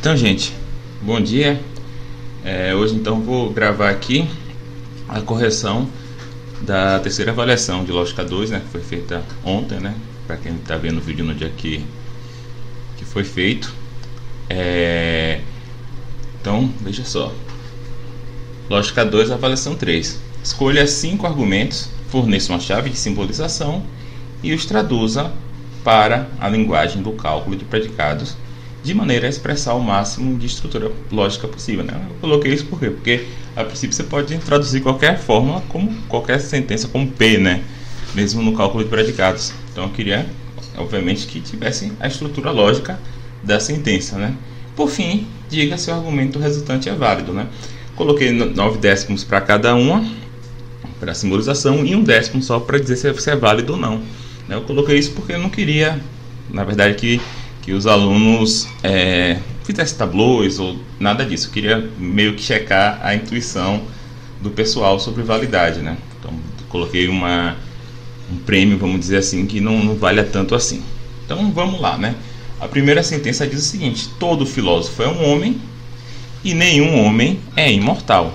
Então, gente, bom dia. Hoje então vou gravar aqui a correção da terceira avaliação de Lógica 2, né, que foi feita ontem, né, para quem está vendo o vídeo no dia que foi feito. Então, veja só. Lógica 2, avaliação 3. Escolha 5 argumentos, forneça uma chave de simbolização e os traduza para a linguagem do cálculo de predicados, de maneira a expressar o máximo de estrutura lógica possível, né? Eu coloquei isso por quê? Porque a princípio você pode traduzir qualquer fórmula como qualquer sentença como P, né? Mesmo no cálculo de predicados. Então eu queria, obviamente, que tivesse a estrutura lógica da sentença, né? Por fim, diga se o argumento resultante é válido, né? Coloquei 9 décimos para cada uma, para a simbolização, e 1 décimo só para dizer se é válido ou não. Eu coloquei isso porque eu não queria, na verdade, que os alunos fizessem tablôs ou nada disso. Eu queria meio que checar a intuição do pessoal sobre validade, né? Então, coloquei um prêmio, vamos dizer assim, que não valha tanto assim. Então, vamos lá, né? A primeira sentença diz o seguinte: todo filósofo é um homem e nenhum homem é imortal.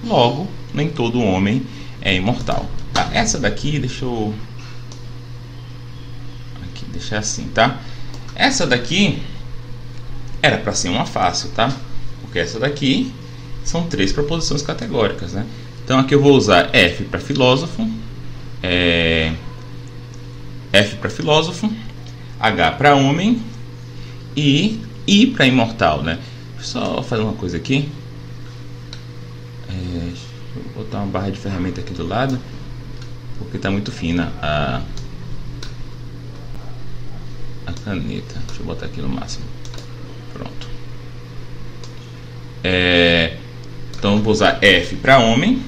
Logo, nem todo homem é imortal. Tá, essa daqui, deixa eu... aqui, deixar assim, tá? Essa daqui era para ser uma fácil, tá? Porque essa daqui são 3 proposições categóricas, né? Então aqui eu vou usar F para filósofo, F para filósofo, H para homem e I para imortal, né? Deixa eu só fazer uma coisa aqui. Deixa eu botar uma barra de ferramenta aqui do lado, porque está muito fina a caneta. Deixa eu botar aqui no máximo. Pronto. Então eu vou usar F para homem,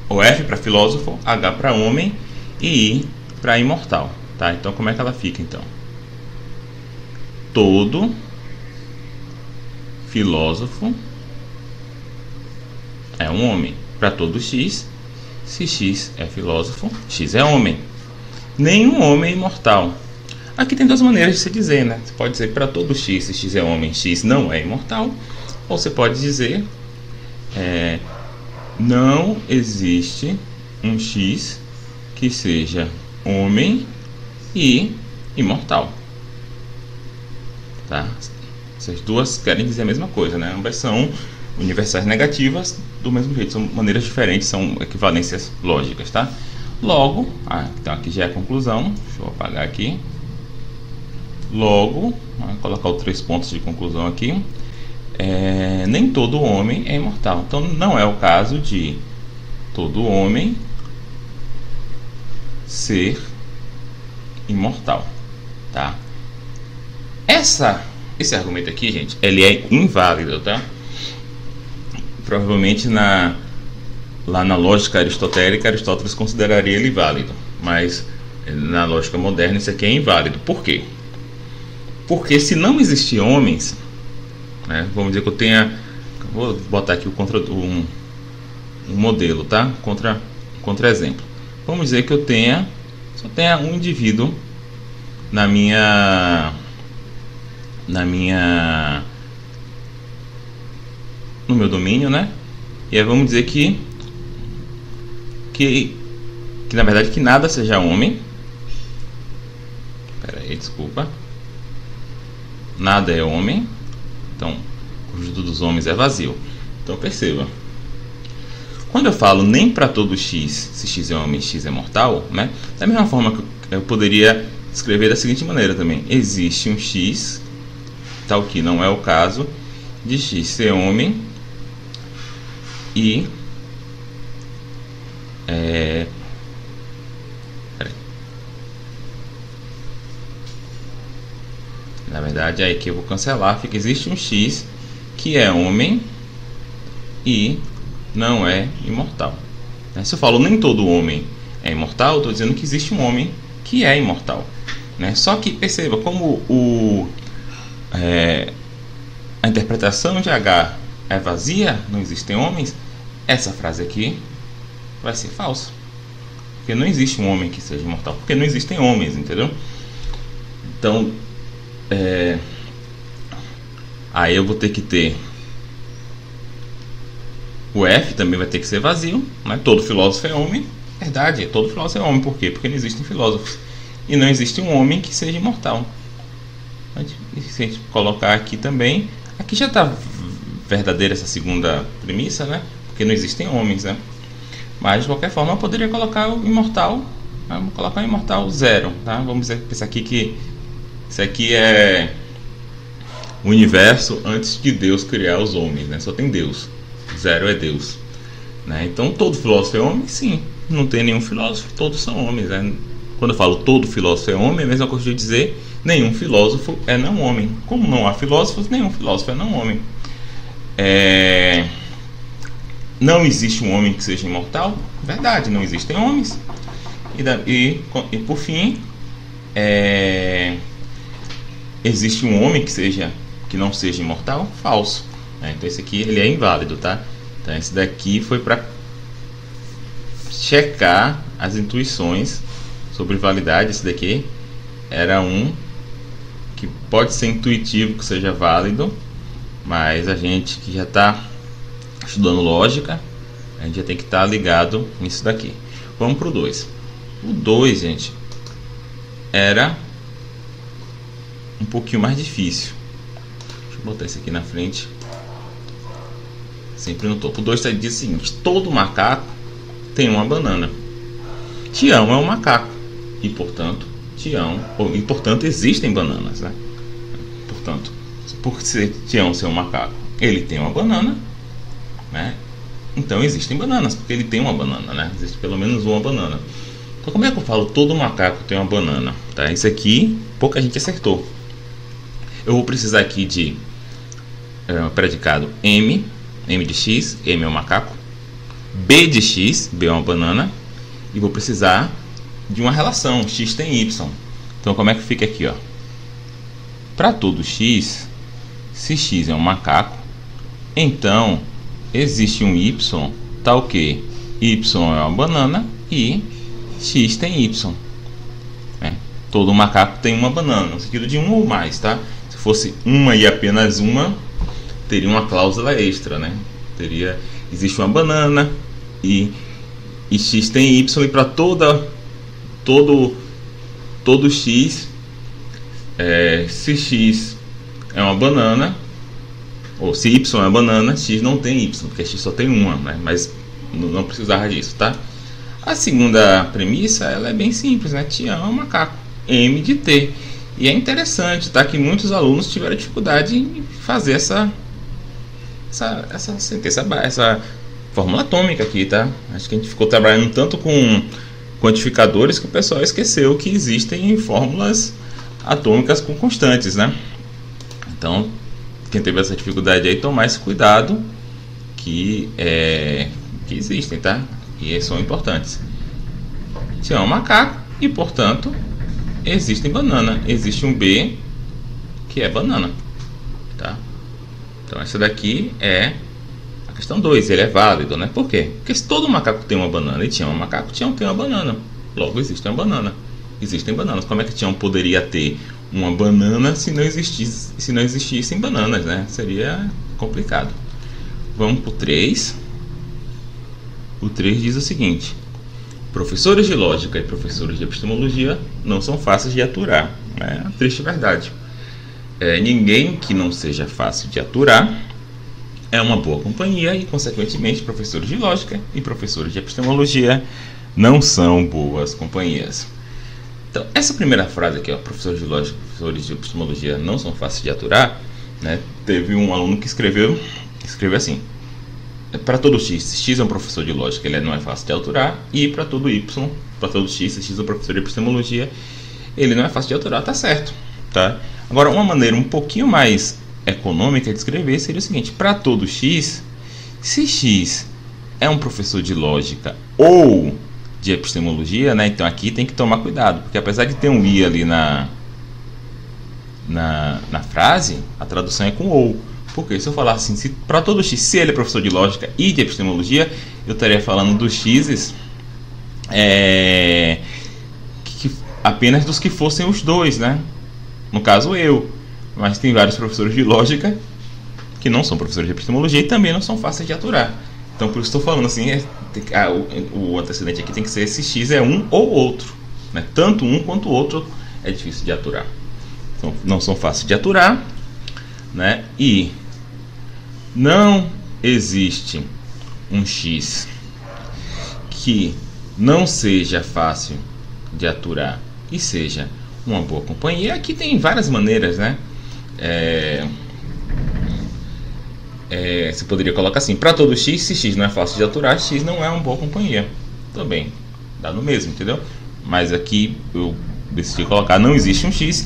ou F para filósofo, H para homem e I para imortal, tá? Então como é que ela fica então? Todo filósofo é um homem. Para todo X, se X é filósofo, X é homem. Nenhum homem é imortal. Aqui tem 2 maneiras de se dizer, né? Você pode dizer para todo X, se X é homem, X não é imortal. Ou você pode dizer não existe um X que seja homem e imortal. Tá? Essas duas querem dizer a mesma coisa, né? Ambas são universais negativas do mesmo jeito, são maneiras diferentes, são equivalências lógicas, tá? Logo, então aqui já é a conclusão. Deixa eu apagar aqui. Logo, vou colocar os 3 pontos de conclusão aqui. Nem todo homem é imortal. Então não é o caso de todo homem ser imortal, tá? Esse argumento aqui, gente, ele é inválido, tá? Provavelmente lá na lógica aristotélica, Aristóteles consideraria ele válido, mas na lógica moderna isso aqui é inválido. Por quê? Porque se não existir homens, né, vamos dizer que eu tenha... Vou botar aqui um modelo, tá? Contra-exemplo. Vamos dizer que eu só tenha um indivíduo no meu domínio, né? E aí vamos dizer que na verdade que nada seja homem. Espera aí, desculpa. Nada é homem. Então, o conjunto dos homens é vazio. Então perceba. Quando eu falo nem para todo X, se X é homem, X é mortal, né? Da mesma forma que eu poderia escrever da seguinte maneira também: existe um X, tal que não é o caso de X ser homem e na verdade aí que eu vou cancelar, fica: existe um X que é homem e não é imortal. Se eu falo nem todo homem é imortal, estou dizendo que existe um homem que é imortal, né? Só que perceba como a interpretação de H é vazia, não existem homens. Essa frase aqui vai ser falsa, porque não existe um homem que seja imortal, porque não existem homens, entendeu? Então Aí eu vou ter que ter o F, também vai ter que ser vazio, né? Todo filósofo é homem. Verdade, todo filósofo é homem. Por quê? Porque não existem filósofos. E não existe um homem que seja imortal. Se a gente colocar aqui também, aqui já está verdadeira essa segunda premissa, né? Porque não existem homens, né? Mas de qualquer forma eu poderia colocar o imortal, né? Vamos colocar o imortal 0, tá? Vamos pensar aqui que isso aqui é o universo antes de Deus criar os homens, né? Só tem Deus, 0 é Deus, né? Então todo filósofo é homem? Sim, não tem nenhum filósofo, todos são homens, né? Quando eu falo todo filósofo é homem, é a mesma coisa de dizer nenhum filósofo é não homem. Como não há filósofos, nenhum filósofo é não homem. Não existe um homem que seja imortal? Verdade, não existem homens. E por fim, existe um homem que não seja imortal? Falso. Então esse aqui ele é inválido, tá? Então esse daqui foi para checar as intuições sobre validade. Esse daqui era um que pode ser intuitivo que seja válido, mas a gente que já está estudando lógica, a gente já tem que estar ligado nisso daqui. Vamos para o 2. O 2, gente, era um pouquinho mais difícil. Deixa eu botar isso aqui na frente, sempre no topo. O 2 diz o seguinte: todo macaco tem uma banana. Tião é um macaco e, portanto, existem bananas, né? Portanto, por ser Tião ser um macaco, ele tem uma banana, né? Então existem bananas, porque ele tem uma banana, né? Existe pelo menos uma banana. Então como é que eu falo todo macaco tem uma banana? Tá? Isso aqui pouca gente acertou. Eu vou precisar aqui de predicado M de X, M é um macaco, B de X, B é uma banana, e vou precisar de uma relação, X tem Y. Então como é que fica aqui, ó? Para todo X, se X é um macaco, então existe um Y, tal que Y é uma banana e X tem Y, né? Todo macaco tem uma banana, no sentido de um ou mais, tá? Se fosse uma e apenas uma, teria uma cláusula extra, né? Existe uma banana e X tem Y, e para todo X, se X é uma banana, ou se Y é uma banana, X não tem Y, porque X só tem uma, né? Mas não precisava disso, tá? A segunda premissa, ela é bem simples, né? Tião é um macaco, M de T. E é interessante, tá? Que muitos alunos tiveram dificuldade em fazer essa fórmula atômica aqui, tá? Acho que a gente ficou trabalhando tanto com quantificadores que o pessoal esqueceu que existem fórmulas atômicas com constantes, né? Então, quem teve essa dificuldade aí, tomar esse cuidado que existem, tá? E são importantes. Se é um macaco e, portanto, existem banana. Existe um B que é banana, tá? Então, essa daqui é a questão 2. Ele é válido, né? Por quê? Porque se todo macaco tem uma banana e Tião é um macaco, Tião tem uma banana. Logo, existe uma banana. Existem bananas. Como é que Tião poderia ter uma banana se não existissem bananas, né? Seria complicado. Vamos para o 3. O 3 diz o seguinte: professores de lógica e professores de epistemologia não são fáceis de aturar. É uma triste verdade. Ninguém que não seja fácil de aturar é uma boa companhia e, consequentemente, professores de lógica e professores de epistemologia não são boas companhias. Então, essa primeira frase aqui, ó, professores de lógica e professores de epistemologia não são fáceis de aturar, né? Teve um aluno que escreveu assim: para todo X, se X é um professor de lógica, ele não é fácil de aturar, e para todo Y, para todo X, se X é um professor de epistemologia, ele não é fácil de aturar, tá certo, tá? Agora, uma maneira um pouquinho mais econômica de escrever seria o seguinte: para todo X, se X é um professor de lógica ou de epistemologia, né? Então aqui tem que tomar cuidado, porque apesar de ter um I ali na frase, a tradução é com ou. Porque se eu falar assim, se para todo X, se ele é professor de lógica e de epistemologia, eu estaria falando dos X's apenas dos que fossem os dois, né? No caso, eu. Mas tem vários professores de lógica que não são professores de epistemologia e também não são fáceis de aturar. Então, por isso estou falando assim, o antecedente aqui tem que ser esse X é um ou outro, né? Tanto um quanto o outro é difícil de aturar. Então, não são fáceis de aturar, né? E não existe um X que não seja fácil de aturar e seja uma boa companhia. Aqui tem várias maneiras, né? Você poderia colocar assim: para todo X, se X não é fácil de aturar, X não é uma boa companhia. Também dá no mesmo, entendeu? Mas aqui eu decidi colocar: não existe um X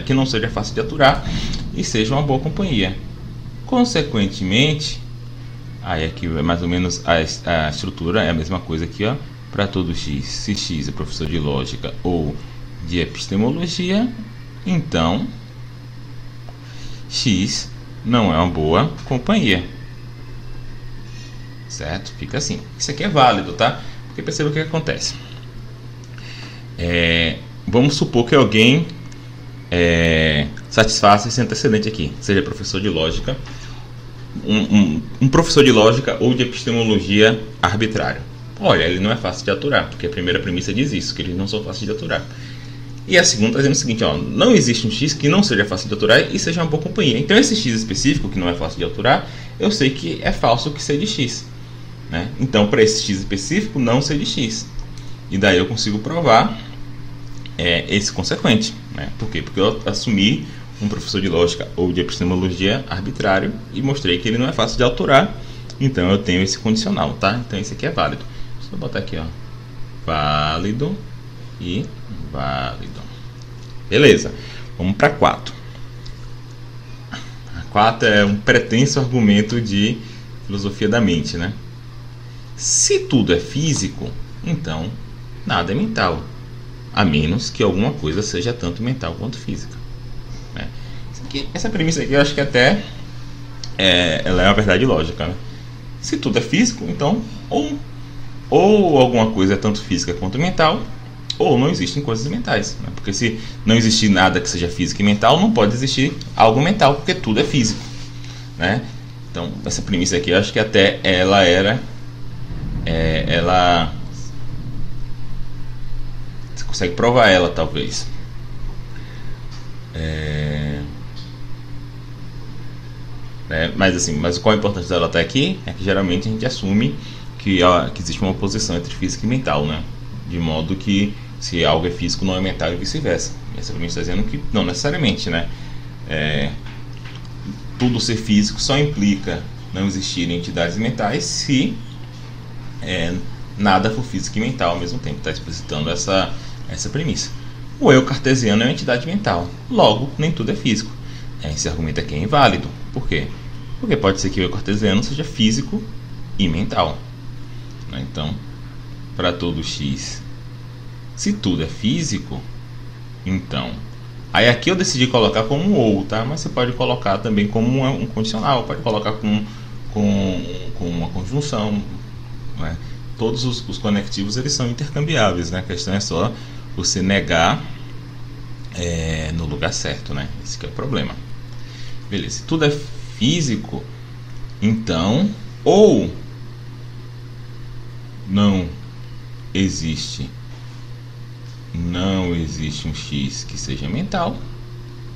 que não seja fácil de aturar e seja uma boa companhia. Consequentemente, aí aqui é mais ou menos a estrutura é a mesma coisa aqui, ó. Para todo X, se X é professor de lógica ou de epistemologia, então X não é uma boa companhia, certo? Fica assim. Isso aqui é válido, tá? Porque perceba o que acontece. Vamos supor que alguém satisfaça esse antecedente aqui, seja professor de lógica, um professor de lógica ou de epistemologia arbitrário. Olha, ele não é fácil de aturar, porque a primeira premissa diz isso, que eles não são fáceis de aturar. E a segunda está dizendo o seguinte, ó: não existe um X que não seja fácil de aturar e seja uma boa companhia. Então esse X específico, que não é fácil de aturar, eu sei que é falso que seja de X, né? Então para esse X específico, não ser de X. E daí eu consigo provar esse consequente, né? Por quê? Porque eu assumi um professor de lógica ou de epistemologia arbitrário e mostrei que ele não é fácil de aturar. Então eu tenho esse condicional, tá? Então esse aqui é válido. Deixa eu botar aqui, ó: válido e válido. Beleza, vamos para 4. A 4 é um pretenso argumento de filosofia da mente, né? Se tudo é físico, então nada é mental, a menos que alguma coisa seja tanto mental quanto física, né? Essa premissa aqui eu acho que até ela é uma verdade lógica, né? Se tudo é físico, então ou alguma coisa é tanto física quanto mental, ou não existem coisas mentais, né? Porque se não existir nada que seja físico e mental, não pode existir algo mental, porque tudo é físico, né? Então essa premissa aqui eu acho que até ela você consegue provar ela, talvez. Mas qual a importância dela até aqui? É que geralmente a gente assume que existe uma oposição entre física e mental, né? De modo que se algo é físico, não é mental e vice-versa. E essa premissa está dizendo que não necessariamente, né? Tudo ser físico só implica não existirem entidades mentais se nada for físico e mental ao mesmo tempo. Está explicitando essa premissa. O eu cartesiano é uma entidade mental, logo nem tudo é físico. Esse argumento aqui é inválido. Por quê? Porque pode ser que o eu cartesiano seja físico e mental, né? Então, para todo X, se tudo é físico, então... Aí aqui eu decidi colocar como um ou, tá? Mas você pode colocar também como um condicional, pode colocar com uma conjunção, né? Todos os conectivos eles são intercambiáveis, né? A questão é só você negar no lugar certo, né? Esse que é o problema. Beleza, se tudo é físico, então ou não existe um X que seja mental,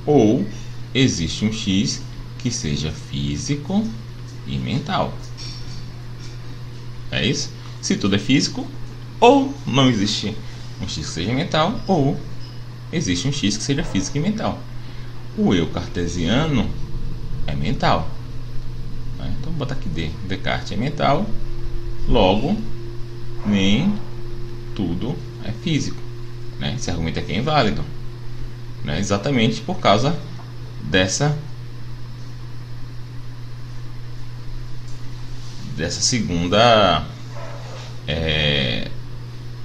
ou existe um X que seja físico e mental. É isso? Se tudo é físico, ou não existe um X que seja mental, ou existe um X que seja físico e mental. O eu cartesiano é mental, né? Então vou botar aqui Descartes é mental, logo nem tudo é físico, né? Esse argumento aqui é inválido, né? Exatamente por causa dessa segunda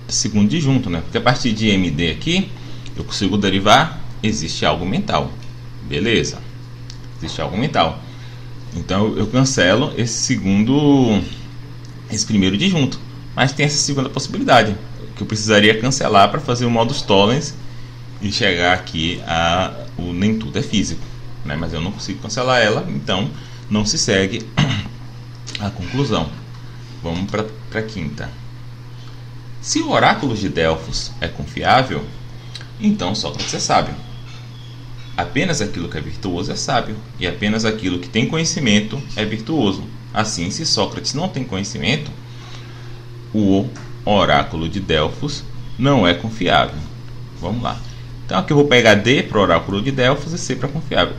segundo disjunto, né? Porque a partir de MD aqui eu consigo derivar, existe algo mental, beleza, existe algo mental, então eu cancelo esse primeiro disjunto, mas tem essa segunda possibilidade que eu precisaria cancelar para fazer o modus tollens e chegar aqui o nem tudo é físico, né? Mas eu não consigo cancelar ela, então não se segue a conclusão. Vamos para a quinta. Se o oráculo de Delfos é confiável, então Sócrates é sábio. Apenas aquilo que é virtuoso é sábio, e apenas aquilo que tem conhecimento é virtuoso. Assim, se Sócrates não tem conhecimento, o oráculo de Delfos não é confiável. Vamos lá. Então aqui eu vou pegar D para o oráculo de Delfos e C para confiável.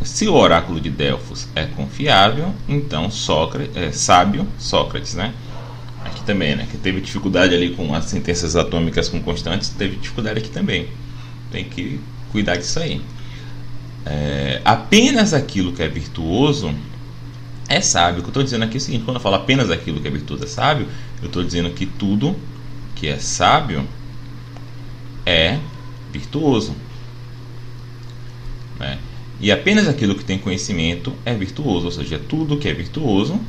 Se o oráculo de Delfos é confiável, então Sócrates é sábio, Sócrates, né? Aqui também, né? Que teve dificuldade ali com as sentenças atômicas com constantes, teve dificuldade aqui também. Tem que cuidar disso aí. Apenas aquilo que é virtuoso é sábio. O que eu estou dizendo aqui é o seguinte: quando eu falo apenas aquilo que é virtuoso é sábio, eu estou dizendo que tudo que é sábio é virtuoso, né? E apenas aquilo que tem conhecimento é virtuoso, ou seja, tudo que é virtuoso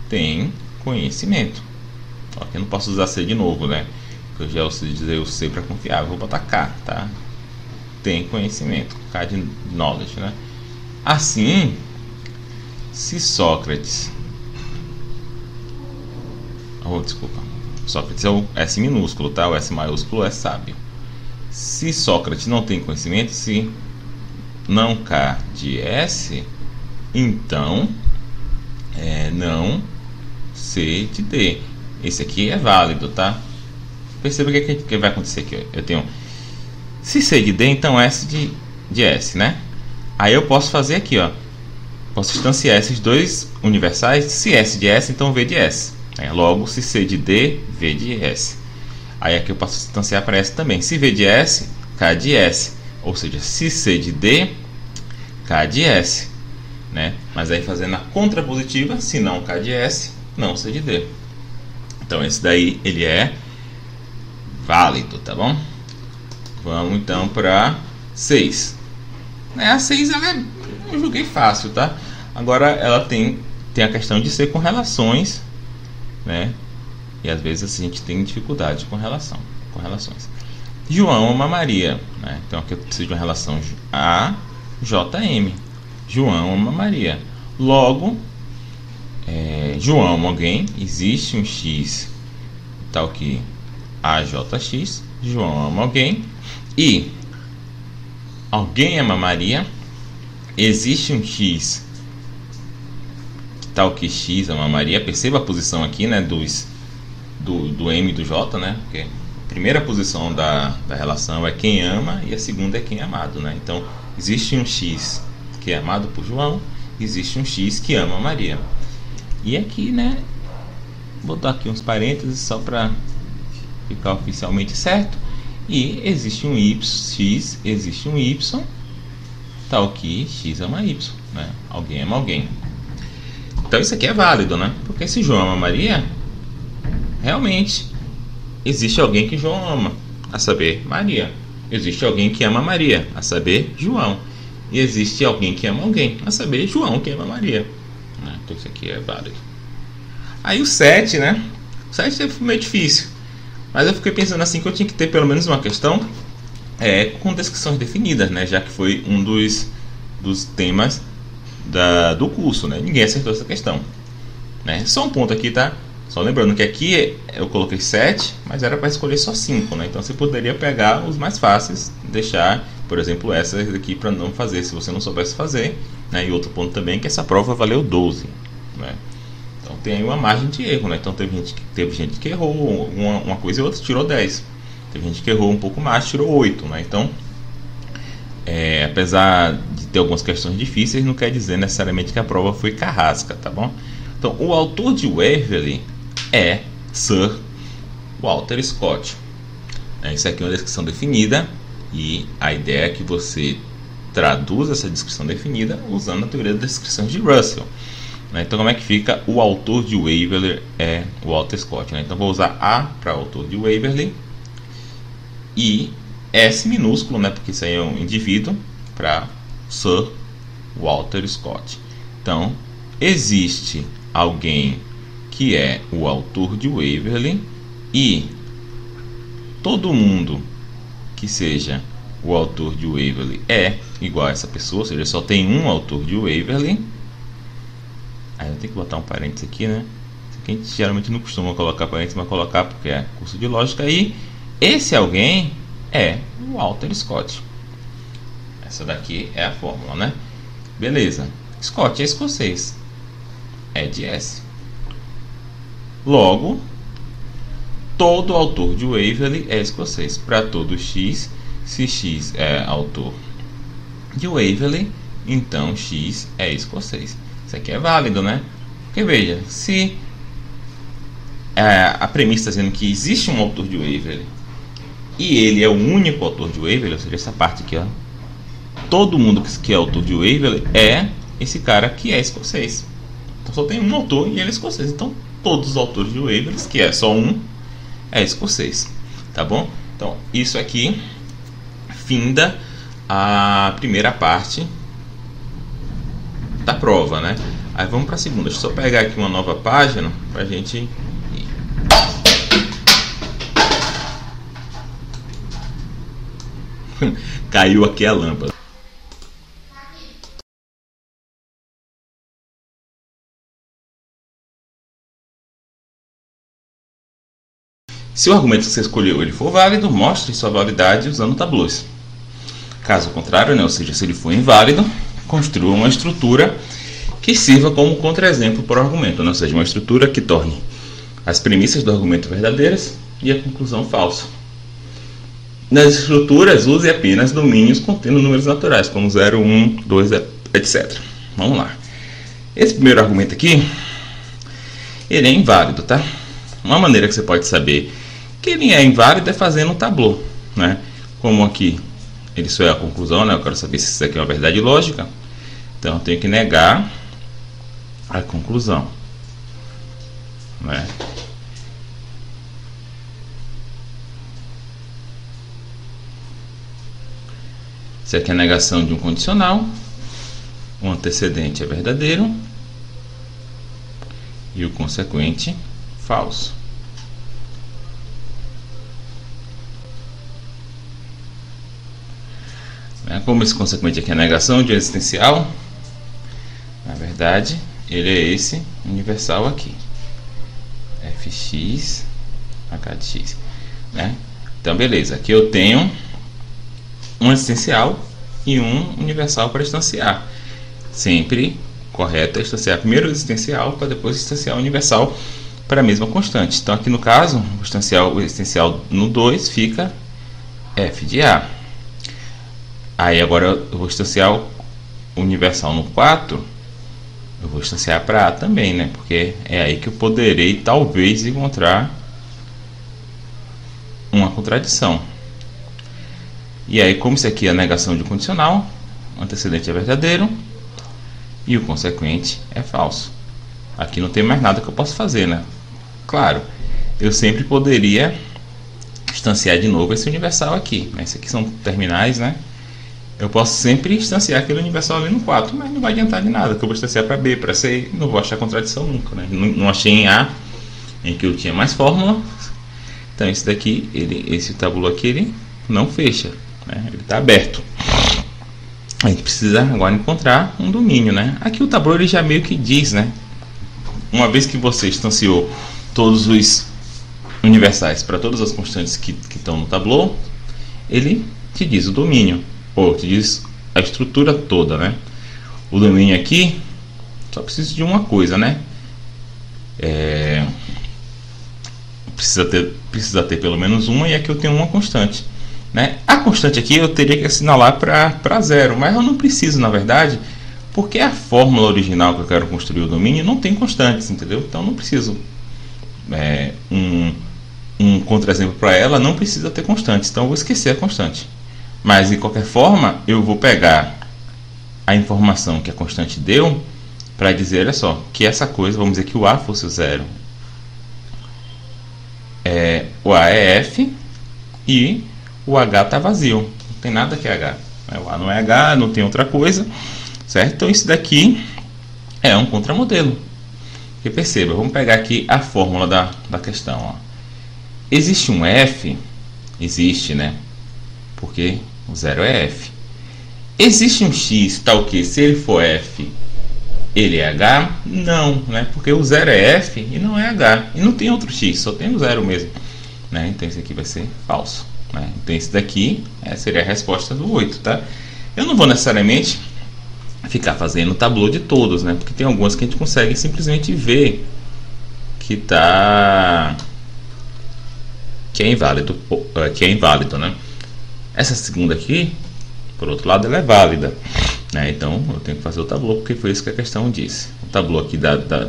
tem conhecimento. Aqui eu não posso usar C de novo, né? Eu já usei dizer o C para confiável, vou botar K, tá? Tem conhecimento, K de knowledge, né? Assim, se Sócrates... Sócrates é o S minúsculo, tá? O S maiúsculo é sábio. Se Sócrates não tem conhecimento, se não K de S, então não C de D. Esse aqui é válido, tá? Perceba o que vai acontecer aqui. Eu tenho, se C de D, então S de S, né? Aí eu posso fazer aqui, ó. Posso instanciar esses dois universais. Se S de S, então V de S. Logo, se C de D, V de S. Aí aqui eu posso instanciar para S também. Se V de S, K de S. Ou seja, se C de D, K de S, né? Mas aí fazendo a contrapositiva, se não K de S, não C de D. Então esse daí ele é válido, tá bom? Vamos então para 6. A 6 eu julguei fácil, tá? Agora ela tem a questão de ser com relações, né? E às vezes a gente tem dificuldade com relações. João ama Maria, né? Então aqui eu preciso de uma relação A, JM. João ama Maria. Logo, João ama alguém, existe um X tal que AJX. João ama alguém e alguém ama Maria, existe um X tal que X ama Maria. Perceba a posição aqui, né, do M e do J, né? Porque a primeira posição da relação é quem ama e a segunda é quem é amado, né? Então existe um X que é amado por João, existe um X que ama Maria. E aqui, né, vou botar aqui uns parênteses só para ficar oficialmente certo. E existe um X, existe um Y tal que X ama Y, né? Alguém ama alguém. Então isso aqui é válido, né? Porque se João ama Maria, realmente existe alguém que João ama, a saber, Maria. Existe alguém que ama Maria, a saber, João. E existe alguém que ama alguém, a saber, João que ama Maria, né? Então isso aqui é válido. Aí o 7, né? O 7 é meio difícil, mas eu fiquei pensando assim que eu tinha que ter pelo menos uma questão com descrições definidas, né? Já que foi um dos temas do curso, né? Ninguém acertou essa questão, né? Só um ponto aqui, tá? Só lembrando que aqui eu coloquei 7, mas era para escolher só 5, né? Então você poderia pegar os mais fáceis, deixar, por exemplo, essa aqui para não fazer, se você não soubesse fazer, né? E outro ponto também é que essa prova valeu 12, né? Então tem aí uma margem de erro, né? Então teve gente que errou uma coisa e outra, tirou 10. Teve gente que errou um pouco mais, tirou 8, né? Então, apesar de ter algumas questões difíceis, não quer dizer necessariamente que a prova foi carrasca, tá bom? Então, o autor de Waverley é Sir Walter Scott. Isso aqui é uma descrição definida e a ideia é que você traduza essa descrição definida usando a teoria da descrição de Russell. Então, como é que fica? O autor de Waverley é Walter Scott, né? Então, vou usar A para autor de Waverley e S minúsculo, né? Porque isso aí é um indivíduo, para Sir Walter Scott. Então, existe alguém que é o autor de Waverley e todo mundo que seja o autor de Waverley é igual a essa pessoa, ou seja, só tem um autor de Waverley. Aí eu tenho que botar um parênteses aqui, né? Isso aqui a gente geralmente não costuma colocar parênteses, mas colocar porque é curso de lógica. E esse alguém é o Walter Scott. Essa daqui é a fórmula, né? Beleza. Scott é escocês. É de S. Logo, todo autor de Waverley é escocês. Para todo X, se X é autor de Waverley, então X é escocês. Isso aqui é válido, né? Porque veja, se a premissa está dizendo que existe um autor de Waverley e ele é o único autor de Waverley, ou seja, essa parte aqui, ó, todo mundo que é autor de Waverley é esse cara que é escocês. Então só tem um autor e ele é escocês. Então todos os autores de Waverley, que é só um, é escocês. Tá bom? Então isso aqui finda a primeira parte da prova, né? Aí vamos para a segunda. Deixa eu só pegar aqui uma nova página para a gente ir. Caiu aqui a lâmpada. Se o argumento que você escolheu ele for válido, mostre sua validade usando tableaus. Caso contrário, né, ou seja, se ele for inválido, construa uma estrutura que sirva como contra-exemplo para o argumento, né? Ou seja, uma estrutura que torne as premissas do argumento verdadeiras e a conclusão falsa. Nas estruturas, use apenas domínios contendo números naturais, como 0, 1, 2, etc. Vamos lá. Esse primeiro argumento aqui, ele é inválido, tá? Uma maneira que você pode saber que ele é inválido é fazendo um tableau, né? Como aqui ele só é a conclusão, né? Eu quero saber se isso aqui é uma verdade lógica. Então eu tenho que negar a conclusão, né? Isso aqui é a negação de um condicional. O antecedente é verdadeiro e o consequente falso. Como esse consequente aqui é a negação de um existencial, na verdade ele é esse universal aqui, fx h de x, né? Então beleza, aqui eu tenho um existencial e um universal para instanciar. Sempre correto é instanciar primeiro o existencial para depois instanciar o universal para a mesma constante. Então aqui no caso, o existencial no 2 fica f de a. Aí agora eu vou instanciar o universal no 4, eu vou instanciar para a também, né? Porque é aí que eu poderei talvez encontrar uma contradição. E aí, como isso aqui é a negação de condicional, o antecedente é verdadeiro e o consequente é falso. Aqui não tem mais nada que eu possa fazer, né? Claro, eu sempre poderia instanciar de novo esse universal aqui, né? Esses aqui são terminais, né? Eu posso sempre instanciar aquele universal ali no 4, mas não vai adiantar de nada, que eu vou instanciar para B, para C, e não vou achar contradição nunca, né? Não achei em A, em que eu tinha mais fórmula. Então esse daqui, esse tabulo aqui, ele não fecha, né? Ele está aberto. A gente precisa agora encontrar um domínio, né? Aqui o tabulo ele já meio que diz, né? Uma vez que você instanciou todos os universais para todas as constantes que estão no tabulo, ele te diz o domínio, ou te diz a estrutura toda, né? O domínio aqui só precisa de uma coisa, né? Precisa ter pelo menos uma, e aqui eu tenho uma constante, né? A constante aqui eu teria que assinalar para zero, mas eu não preciso, na verdade, porque a fórmula original que eu quero construir o domínio não tem constantes, entendeu? Então não preciso um contra-exemplo para ela, não precisa ter constantes, então eu vou esquecer a constante. Mas de qualquer forma eu vou pegar a informação que a constante deu para dizer, olha só, que essa coisa, vamos dizer que o A fosse o zero, o A é F e o H está vazio, não tem nada que é H, o A não é H, não tem outra coisa, certo? Então isso daqui é um contramodelo. E perceba, vamos pegar aqui a fórmula da questão, ó. Existe um F, existe, né? Porque o zero é F. Existe um x tal que se ele for f, ele é h? Não, né? Porque o 0 é f e não é h. E não tem outro x, só tem o 0 mesmo, né? Então esse aqui vai ser falso, né? Então esse daqui seria a resposta do 8, tá? Eu não vou necessariamente ficar fazendo o tabuleau de todos, né? Porque tem algumas que a gente consegue simplesmente ver que é inválido, né? Essa segunda aqui, por outro lado, ela é válida, né? Então eu tenho que fazer o tabuleau, porque foi isso que a questão disse. O tabuleau aqui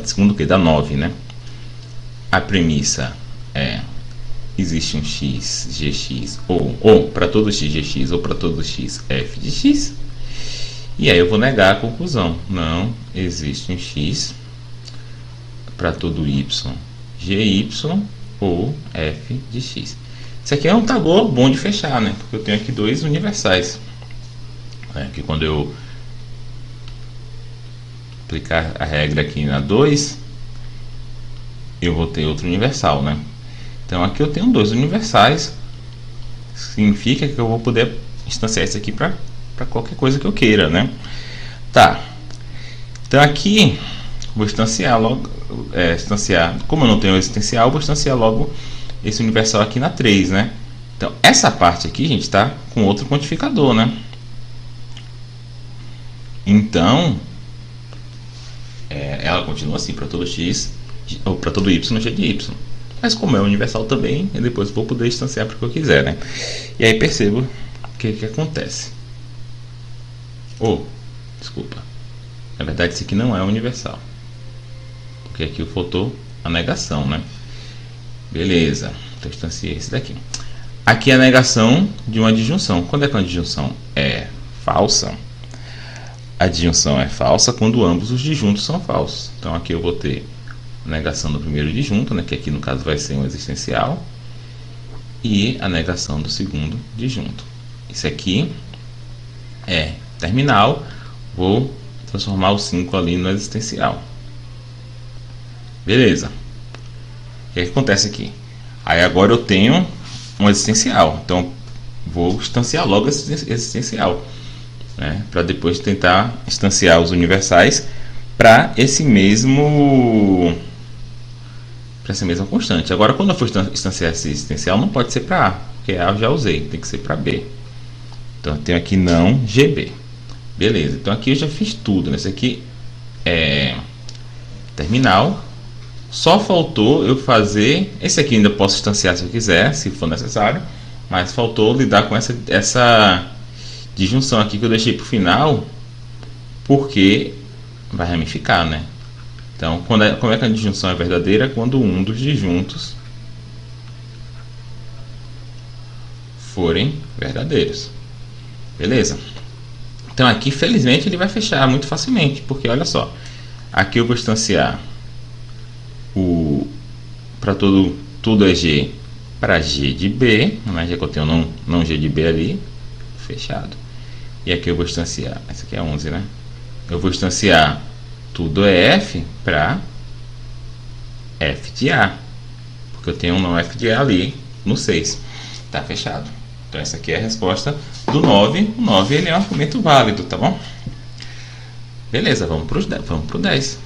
segundo que da 9, né? A premissa é: existe um x, gx, ou para todo x, gx, ou para todo x, f de x. E aí eu vou negar a conclusão. Não existe um x para todo y, gy, ou f de x. Isso aqui é um tabuleau bom de fechar, né? Porque eu tenho aqui dois universais. Que quando eu aplicar a regra aqui na 2, eu vou ter outro universal, né? Então aqui eu tenho dois universais. Significa que eu vou poder instanciar isso aqui para qualquer coisa que eu queira, né? Tá. Então aqui vou instanciar logo, como eu não tenho existencial, vou instanciar logo esse universal aqui na 3, né? Então essa parte aqui, gente, está com outro quantificador, né? Então ela continua assim para todo x ou para todo y, g de y. Mas como é universal também, eu depois vou poder instanciar para o que eu quiser, né? E aí percebo o que acontece. Desculpa. Na verdade, isso aqui não é universal, porque aqui faltou a negação, né? Beleza. Então instanciei esse daqui. Aqui é a negação de uma disjunção. Quando é que uma disjunção é falsa? A disjunção é falsa quando ambos os disjuntos são falsos. Então aqui eu vou ter a negação do primeiro disjunto, né, que aqui no caso vai ser um existencial, e a negação do segundo disjunto. Isso aqui é terminal. Vou transformar o 5 ali no existencial. Beleza. O que acontece aqui? Aí agora eu tenho um existencial. Então vou instanciar logo esse existencial, né, para depois tentar instanciar os universais para essa mesma constante. Agora, quando eu for instanciar esse existencial, não pode ser para A, porque A eu já usei, tem que ser para B. Então eu tenho aqui não GB. Beleza, então aqui eu já fiz tudo, né? Esse aqui é terminal. Só faltou eu fazer. Esse aqui ainda posso instanciar se eu quiser, se for necessário, mas faltou lidar com essa disjunção aqui que eu deixei para o final, porque vai ramificar, né? Então, como é que a disjunção é verdadeira? Quando um dos disjuntos forem verdadeiros. Beleza? Então aqui, felizmente, ele vai fechar muito facilmente, porque olha só, aqui eu vou instanciar para tudo é G para G de B, né? Já que eu tenho não G de B ali, fechado. E aqui eu vou instanciar, essa aqui é 11, né? Eu vou instanciar tudo é F para F de A, porque eu tenho um não F de A ali no 6, tá fechado. Então essa aqui é a resposta do 9. O 9 ele é um argumento válido, tá bom? Beleza, vamos para o 10.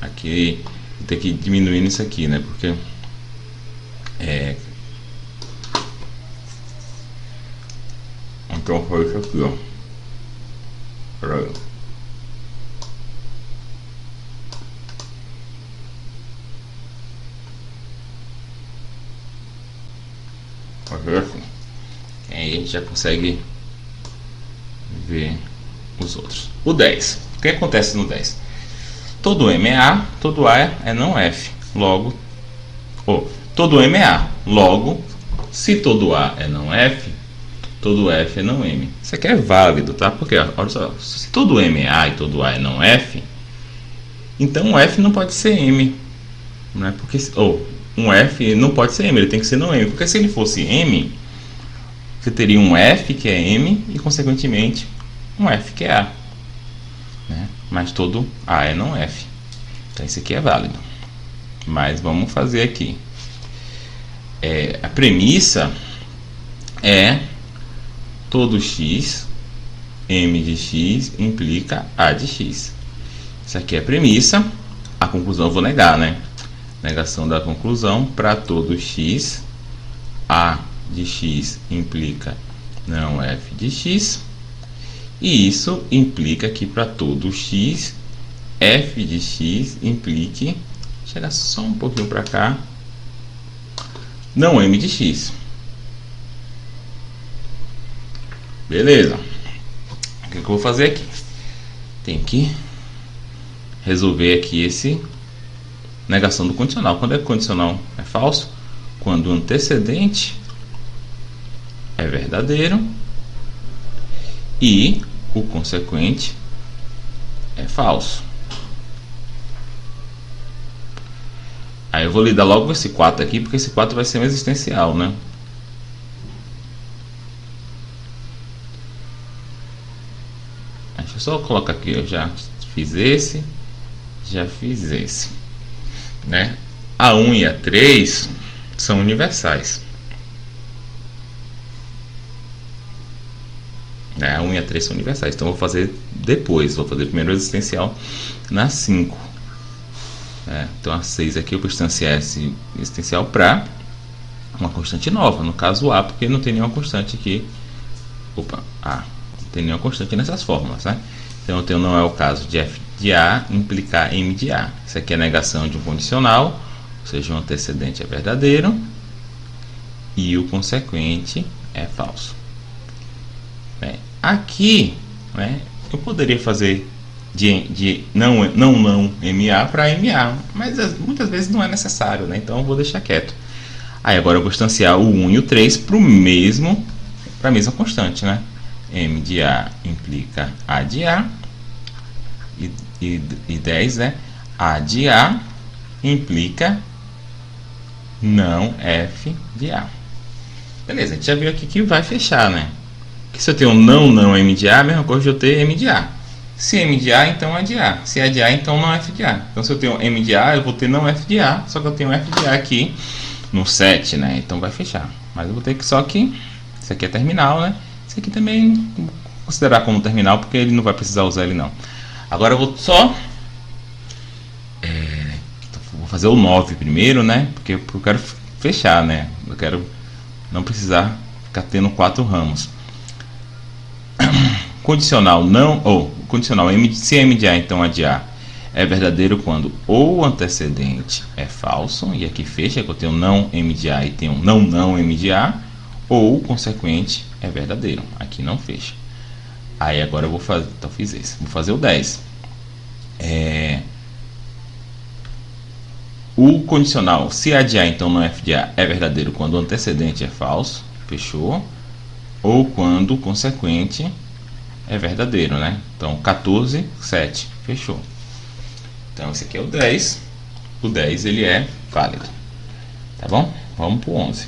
Aqui vou ter que ir diminuindo isso aqui, né? Porque então foi isso aqui, ó. Peraí. Assim. Aí a gente já consegue ver os outros. O 10. O que acontece no 10? Todo M é A, todo A é não F. Logo, todo M é A. Logo, se todo A é não F, todo F é não M. Isso aqui é válido, tá? Porque, olha só, se todo M é A e todo A é não F, então o F não pode ser M, né? Porque, um F não pode ser M, ele tem que ser não M. Porque se ele fosse M, você teria um F que é M e, consequentemente, um F que é A, né? Mas todo A é não F. Então isso aqui é válido. Mas vamos fazer aqui. A premissa é todo x, m de x implica a de x. Isso aqui é a premissa. A conclusão eu vou negar, né? Negação da conclusão: para todo x, a de x implica não f de x. E isso implica que para todo x, f de x implique, chega só um pouquinho para cá, não m de x. Beleza. O que eu vou fazer aqui? Tem que resolver aqui esse negação do condicional. Quando é condicional é falso? Quando o antecedente é verdadeiro e o consequente é falso. Aí eu vou lidar logo com esse 4 aqui, porque esse 4 vai ser um existencial, né? Deixa eu só colocar aqui, eu já fiz esse, né? A 1 e a 3 são universais. A 1 e a 3 são universais, então eu vou fazer depois, vou fazer primeiro o existencial na 5. Então a 6 aqui eu vou distanciar esse existencial para uma constante nova, no caso A, porque não tem nenhuma constante aqui. Não tem nenhuma constante nessas fórmulas, né? Então eu tenho, não é o caso de f de A implicar m de A. Isso aqui é a negação de um condicional, ou seja, o antecedente é verdadeiro e o consequente é falso. Aqui, né, eu poderia fazer de não MA para MA, mas muitas vezes não é necessário, né? Então eu vou deixar quieto. Aí agora eu vou distanciar o 1 e o 3 para a mesma constante, né? M de A implica A de A e 10, né? A de A implica não F de A. Beleza, a gente já viu aqui que vai fechar, né? Que se eu tenho não M de A, a mesma coisa de eu ter M de A. Se M de A, então é de A. Se é de A, então não F de A. Então se eu tenho M de A, eu vou ter não F de A, só que eu tenho F de A aqui no 7, né? Então vai fechar. Mas eu vou ter que só que isso aqui é terminal, né? Isso aqui também vou considerar como terminal, porque ele não vai precisar usar ele não. Agora eu vou só vou fazer o 9 primeiro, né? Porque eu quero fechar, né? Eu quero não precisar ficar tendo 4 ramos. Condicional condicional se M de A, então A de A é verdadeiro quando ou o antecedente é falso, e aqui fecha, que eu tenho não M de A e tenho não M de A, ou o consequente é verdadeiro, aqui não fecha. Aí agora eu vou fazer, então fiz esse, vou fazer o 10. O condicional se A de A, então não F de A, é verdadeiro quando o antecedente é falso, fechou, ou quando o consequente é verdadeiro, né? Então 14, 7, fechou. Então esse aqui é o 10. O 10 ele é válido. Tá bom? Vamos pro 11.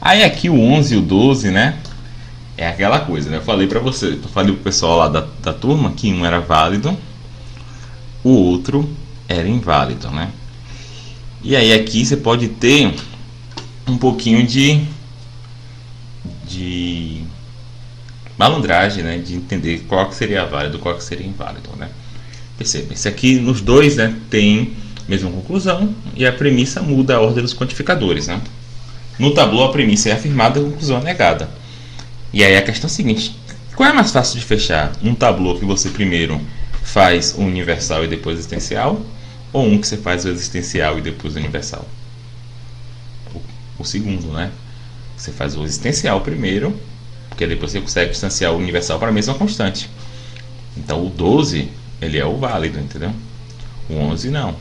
Aí aqui o 11 e o 12, né? É aquela coisa, né? Eu falei pra você, eu falei pro pessoal lá da turma que um era válido, o outro era inválido, né? E aí aqui você pode ter um pouquinho de malandragem, né, de entender qual que seria válido, qual que seria inválido, né? Perceba, esse aqui nos dois, né, tem a mesma conclusão e a premissa muda a ordem dos quantificadores, né? No tablô a premissa é afirmada e a conclusão é negada. E aí a questão é a seguinte: qual é mais fácil de fechar? Um tablô que você primeiro faz o universal e depois o existencial, ou um que você faz o existencial e depois o universal? O segundo, né? Você faz o existencial primeiro, porque depois você consegue distanciar o universal para a mesma constante. Então o 12 ele é o válido, entendeu? O 11 não.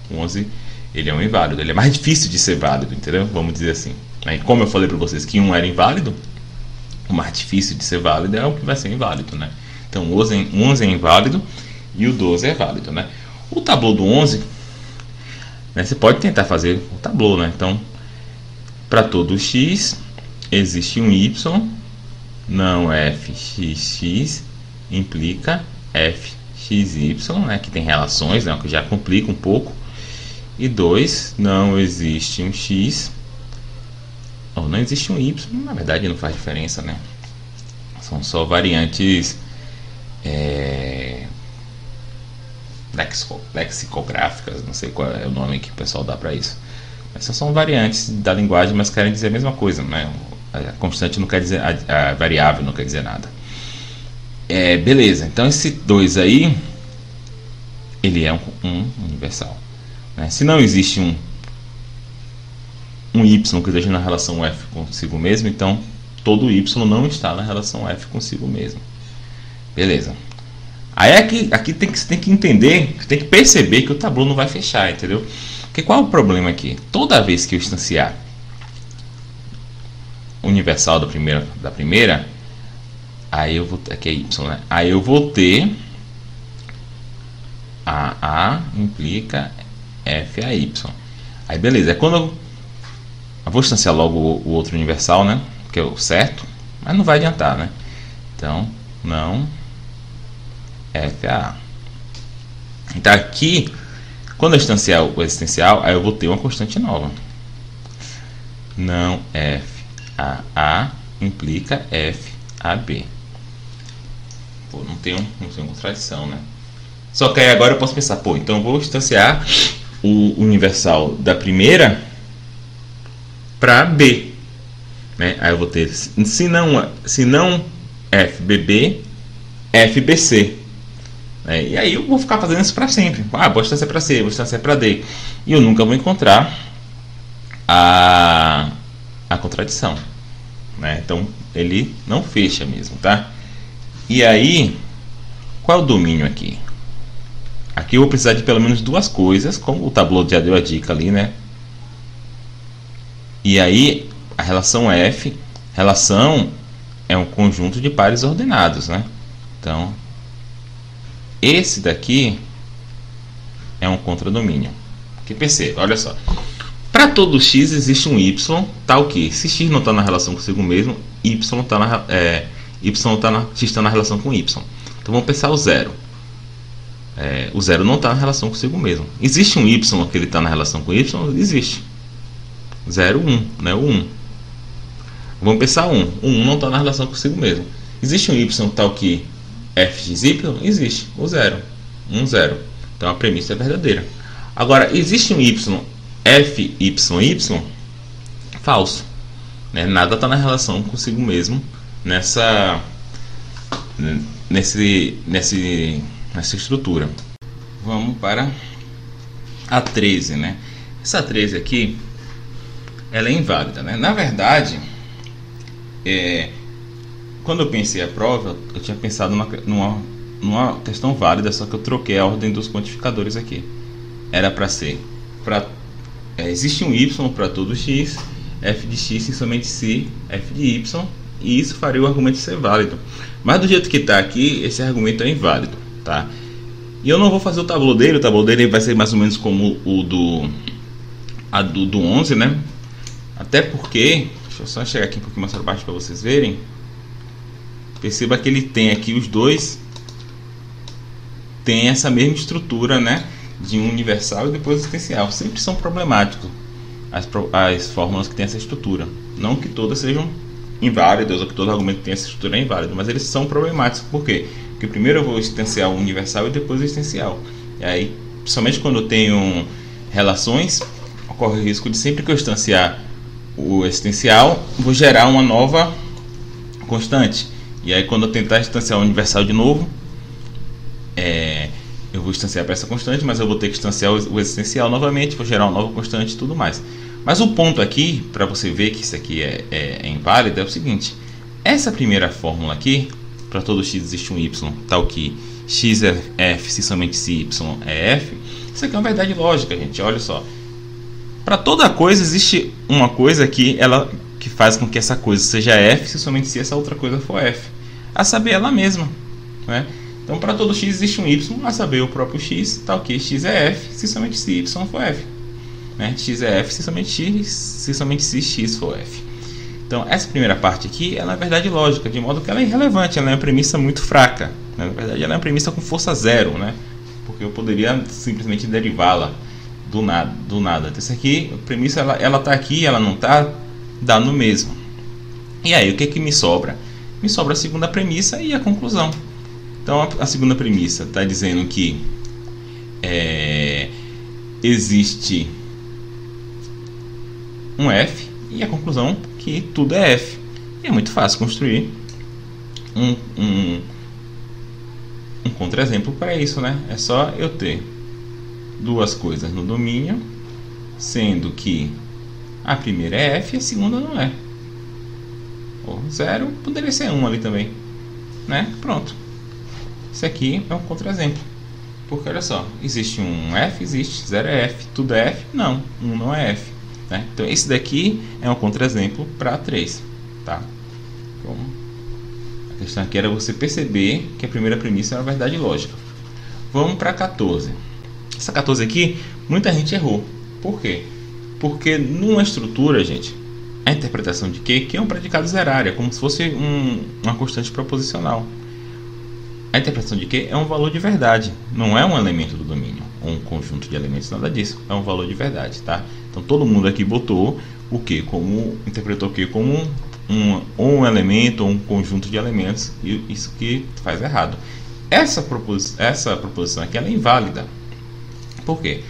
O 11 ele é um inválido, ele é mais difícil de ser válido, entendeu? Vamos dizer assim. Aí, como eu falei para vocês que um era inválido, o mais difícil de ser válido é o que vai ser inválido, né? Então o 11 é inválido e o 12 é válido, né? O tablô do 11, né, você pode tentar fazer o tablô, né? Então, para todo x existe um y, não fxx implica fxy, né, que tem relações, né, que já complica um pouco, E 2, não existe um x, ou não existe um y. Na verdade não faz diferença, né? São só variantes lexicográficas, não sei qual é o nome que o pessoal dá para isso. Essas são variantes da linguagem, mas querem dizer a mesma coisa, né? A constante não quer dizer, a variável não quer dizer nada. Beleza, então esse 2 aí, ele é um universal, né? Se não existe um y que esteja na relação f consigo mesmo, então todo y não está na relação f consigo mesmo. Beleza. Aí aqui tem que entender, tem que perceber que o tabu não vai fechar, entendeu? Porque qual é o problema aqui? Toda vez que eu instanciar o universal da primeira, aí eu vou, aqui é y, né? Aí eu vou ter a implica f a y. Aí beleza, é quando eu vou instanciar logo o outro universal, né? Que é o certo, mas não vai adiantar, né? Então, não f a. Então aqui, quando eu instanciar o existencial, aí eu vou ter uma constante nova. Não f a implica f a b. Pô, não tem contradição, né? Só que aí agora eu posso pensar, pô, então eu vou instanciar o universal da primeira para b, né? Aí eu vou ter, se não fbb, fbc. E aí eu vou ficar fazendo isso para sempre. Vou instanciar para C, vou instanciar para D. E eu nunca vou encontrar a contradição, né? Então ele não fecha mesmo, tá? E aí, qual é o domínio aqui? Aqui eu vou precisar de pelo menos duas coisas, como o Tableau já deu a dica ali, né? E aí, a relação F, relação é um conjunto de pares ordenados, né? Então, esse daqui é um contradomínio. Que perceba, olha só. Para todo x existe um y, tal que se x não está na relação consigo mesmo, x está na relação com y. Então vamos pensar o zero. O zero não está na relação consigo mesmo. Existe um y que ele está na relação com y? Existe. 0, 1, né? O 1. Vamos pensar 1. O 1 não está na relação consigo mesmo. Existe um y tal que fxy? Existe. O 0. 1, 0. Então a premissa é verdadeira. Agora, existe um y fyyy? Falso, né? Nada está na relação consigo mesmo nessa estrutura. Vamos para a 13, né? Essa 13 aqui, ela é inválida, né? Na verdade, quando eu pensei a prova, eu tinha pensado numa questão válida, só que eu troquei a ordem dos quantificadores aqui. Era para ser existe um y para todo x, f de x e somente se f de y, e isso faria o argumento ser válido. Mas do jeito que está aqui, esse argumento é inválido, tá? E eu não vou fazer o tabuleiro dele. O tabuleiro dele vai ser mais ou menos como o do 11, né? Até porque, deixa eu só chegar aqui um pouquinho mais para baixo para vocês verem. Perceba que ele tem aqui os dois, tem essa mesma estrutura, né? De um universal e depois existencial. Sempre são problemáticos as fórmulas que têm essa estrutura. Não que todas sejam inválidas ou que todo argumento que tem essa estrutura é inválido, mas eles são problemáticos. Por quê? Porque primeiro eu vou existenciar o universal e depois o existencial. E aí, principalmente quando eu tenho relações, ocorre o risco de sempre que eu instanciar o existencial, vou gerar uma nova constante. E aí quando eu tentar instanciar o universal de novo, eu vou instanciar para essa constante, mas eu vou ter que instanciar o existencial novamente, vou gerar uma nova constante e tudo mais. Mas o ponto aqui, para você ver que isso aqui é inválido, é o seguinte: essa primeira fórmula aqui, para todo x existe um y, tal que x é f se somente se y é f. Isso aqui é uma verdade lógica, gente. Olha só. Para toda coisa existe uma coisa que faz com que essa coisa seja f se somente se essa outra coisa for f. A saber, ela mesma, né? Então, para todo x existe um y, a saber, o próprio x, tal que x é f se somente se y for f, né? X é f se somente se x for f. Então, essa primeira parte aqui, ela é verdade lógica, de modo que ela é irrelevante, ela é uma premissa muito fraca, né? Na verdade, ela é uma premissa com força zero, né? Porque eu poderia simplesmente derivá-la do nada. Então, isso aqui, a premissa, ela tá aqui, ela não tá, dá no mesmo. E aí, o que que me sobra? Me sobra a segunda premissa e a conclusão. Então, a segunda premissa está dizendo que existe um F, e a conclusão que tudo é F. E é muito fácil construir um contra-exemplo para isso, né? É só eu ter duas coisas no domínio, sendo que a primeira é F e a segunda não é. Ou 0, poderia ser 1 ali também, né? Pronto. Isso aqui é um contra-exemplo. Porque olha só, existe um F, existe, 0 é F, tudo é F? Não, 1 não é F. Né? Então esse daqui é um contra-exemplo para 3. Tá? Então, a questão aqui era você perceber que a primeira premissa é uma verdade lógica. Vamos para 14. Essa 14 aqui, muita gente errou. Por quê? Porque numa estrutura, gente, a interpretação de Q é um predicado zerário, é como se fosse uma constante proposicional. A interpretação de Q é um valor de verdade, não é um elemento do domínio, ou um conjunto de elementos, nada disso, é um valor de verdade, tá? Então todo mundo aqui botou o Q como, interpretou o Q como um elemento ou um conjunto de elementos, e isso que faz errado. Essa proposição aqui ela é inválida. Por quê?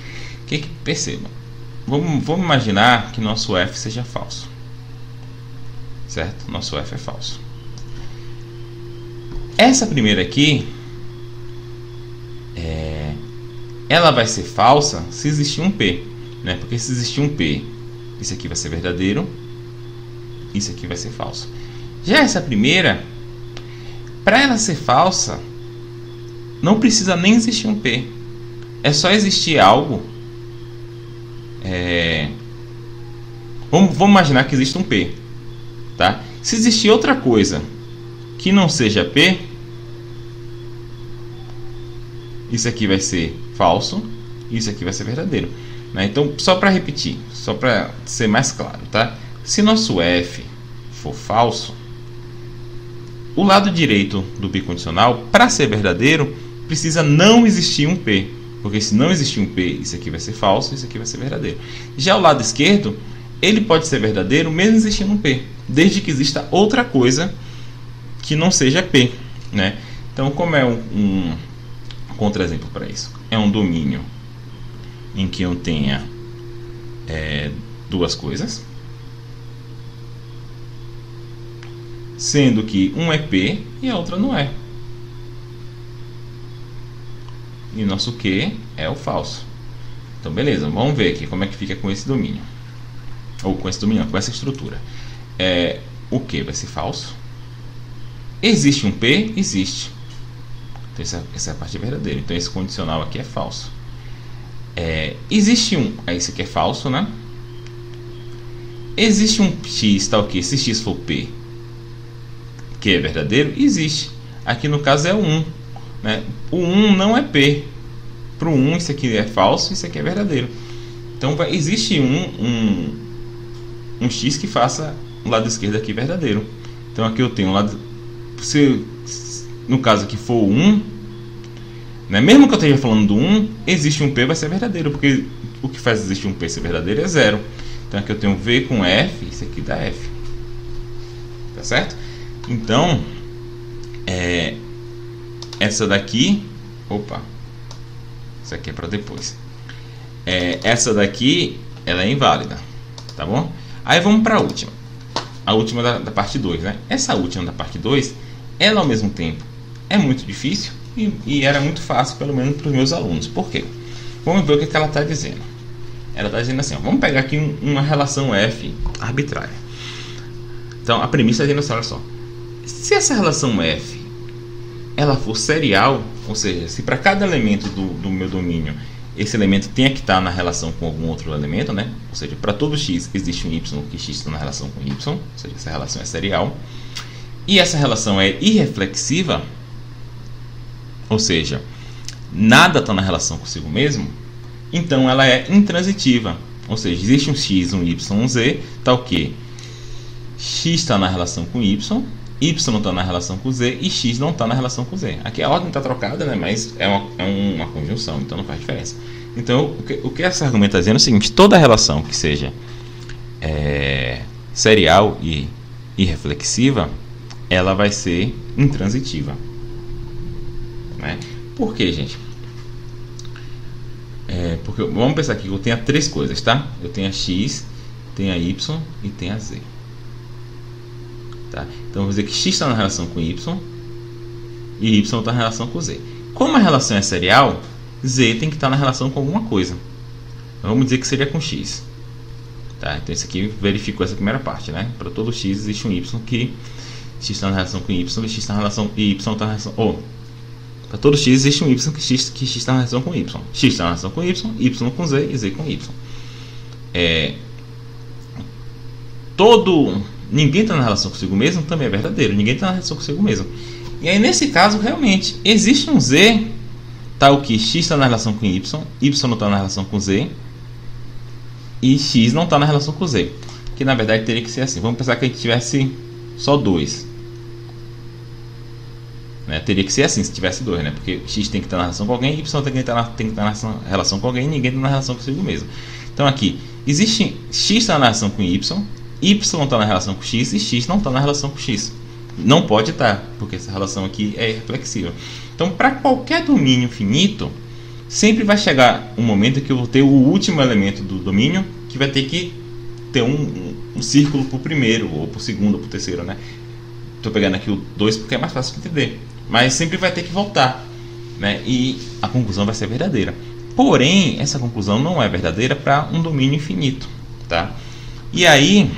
Perceba, vamos imaginar que nosso F seja falso, certo? Nosso F é falso. Essa primeira aqui, ela vai ser falsa se existir um P, né? Porque se existir um P, isso aqui vai ser verdadeiro, isso aqui vai ser falso. Já essa primeira, para ela ser falsa, não precisa nem existir um P. É só existir algo. Vamos imaginar que existe um P, tá? Se existir outra coisa que não seja P, isso aqui vai ser falso, isso aqui vai ser verdadeiro, né? Então, só para repetir, só para ser mais claro, tá? Se nosso F for falso, o lado direito do bicondicional, para ser verdadeiro, precisa não existir um P, porque se não existir um P, isso aqui vai ser falso, isso aqui vai ser verdadeiro. Já o lado esquerdo, ele pode ser verdadeiro mesmo existindo um P, desde que exista outra coisa que não seja P, né? Então, como é um contra-exemplo para isso? É um domínio em que eu tenha duas coisas, sendo que um é P e a outra não é. E o nosso Q é o falso. Então, beleza, vamos ver aqui como é que fica com esse domínio. Ou com esse domínio, com essa estrutura. O Q vai ser falso. Existe um P? Existe. Então, essa é a parte verdadeira. Então, esse condicional aqui é falso. Existe um... Esse aqui é falso, né? Existe um X, tá ok? Se X for P, que é verdadeiro, existe. Aqui no caso é o 1. Né? O 1 não é P. Para o 1, isso aqui é falso, isso aqui é verdadeiro. Então, existe um X que faça o lado esquerdo aqui verdadeiro. Então, aqui eu tenho um lado... no caso aqui for o 1, né? Mesmo que eu esteja falando do 1, existe um P, vai ser verdadeiro, porque o que faz existir um P ser verdadeiro é 0. Então aqui eu tenho V com F, isso aqui dá F. Tá certo? Então, essa daqui... Opa! Isso aqui é para depois. Essa daqui, ela é inválida. Tá bom? Aí vamos para a última. A última da parte 2, né? Essa última da parte 2, ela ao mesmo tempo é muito difícil e era muito fácil, pelo menos para os meus alunos. Por quê? Vamos ver o que ela está dizendo. Ela está dizendo assim, ó, vamos pegar aqui uma relação F arbitrária. Então, a premissa está dizendo assim, olha só. Se essa relação F ela for serial, ou seja, se para cada elemento do meu domínio esse elemento tenha que estar na relação com algum outro elemento, né? Ou seja, para todo x existe um y que x está na relação com y, ou seja, essa relação é serial. E essa relação é irreflexiva, ou seja, nada está na relação consigo mesmo, então ela é intransitiva. Ou seja, existe um x, um y, um z, tal que x está na relação com y está na relação com z e x não está na relação com z. Aqui a ordem está trocada, né? Mas é uma conjunção, então não faz diferença. Então, o que esse argumento está dizendo é o seguinte: toda relação que seja serial e irreflexiva, ela vai ser intransitiva. Né? Por quê, gente? Porque vamos pensar aqui que eu tenho três coisas, tá? Eu tenho a x, tenho a y e tenho a z. Tá? Então, vou dizer que x está na relação com y e y está na relação com z. Como a relação é serial, z tem que estar na relação com alguma coisa. Então, vamos dizer que seria com x. Tá? Então, isso aqui verificou essa primeira parte. Né? Para todo x existe um y que x está na relação com y e x está na relação e y está na relação... para todo x existe um y que x está na relação com y. X está na relação com y com z e z com y. Ninguém está na relação consigo mesmo também é verdadeiro. Ninguém está na relação consigo mesmo. E aí, nesse caso, realmente, existe um z tal que x está na relação com y não está na relação com z e x não está na relação com z. Que, na verdade, teria que ser assim. Vamos pensar que a gente tivesse só dois. Né? Teria que ser assim se tivesse dois, né? Porque x tem que estar na relação com alguém, y tem que estar na relação com alguém e ninguém está na relação consigo mesmo. Então, aqui, existe x está na relação com y está na relação com x e x não está na relação com x. Não pode estar, porque essa relação aqui é irreflexiva. Então, para qualquer domínio finito, sempre vai chegar um momento que eu vou ter o último elemento do domínio, que vai ter que ter um círculo para o primeiro, ou para o segundo, ou para o terceiro, né? Estou pegando aqui o 2 porque é mais fácil de entender. Mas sempre vai ter que voltar, né? E a conclusão vai ser verdadeira. Porém, essa conclusão não é verdadeira para um domínio infinito, tá? E aí,